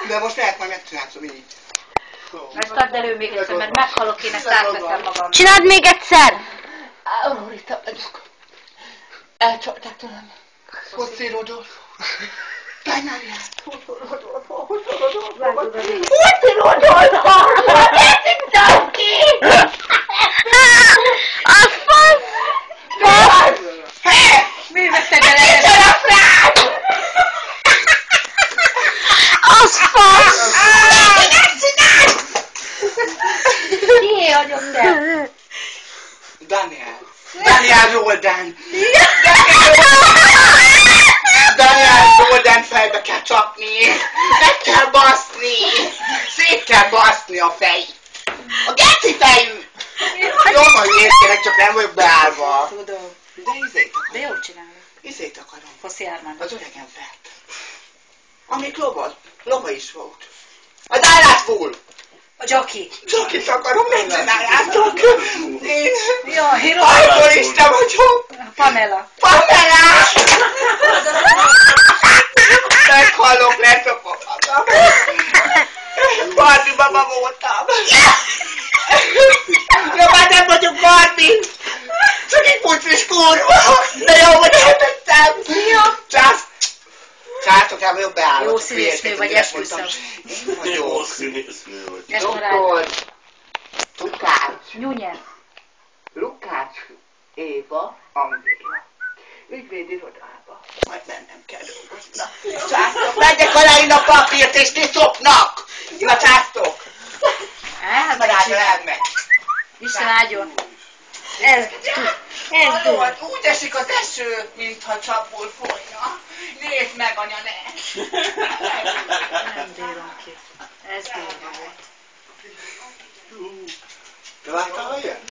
De most lehet majd megcsinálszom így. Ezt add elő még egyszer, mert meghalok, én ezt átveszem magam. Csináld még egyszer! Rita vagyok. Elcsalták tőlem. Hosszí Rodolfo. Tányárját. Hosszí Rodolfo. A fasz! Mi veszed el ezt? Az fasz! Kié vagyok te? Daniel. Daniel Roldan. Daniel Roldan fejbe kell csapni. Meg kell baszni. Szét kell baszni a fejét. A geci fejű. Jó, majd érkenek, csak nem vagyok beállva. Tudom. De izét akarom. De jól csinálod. Izét akarom. Foszi Ármány. Az öregem felt. Amíg lova is volt. A Dallas Bull. A Jackie. Jackie-t akarom, nem csináljátok. Én Jaj, alkoholista vagyok. Pamela. Pamela! Meghalok, lecsapom magam. Barbie baba voltam. Ja, már nem vagyok Barbie. Csak egy puclis kurva. De jó, hogy eltettem. Császtok, el vagyok beállva. Jó színésznő vagy, esküszöm. Jó színésznő vagy. Doktor Lukács. Nyúnye. Lukács Éva Angéla. Ügyvédirodába. Majd bennem kell dolgoznak. Császtok, megyek aláírni a papírt és kiszopnak. Na császtok. Hát Már ágyal elmegy. Isten áldjon. Ez tud. Úgy esik az eső, mintha csapból folyna. Nézd meg, anya, ne! Nem bírom ki. Ez durva volt. Te láttál ilyen?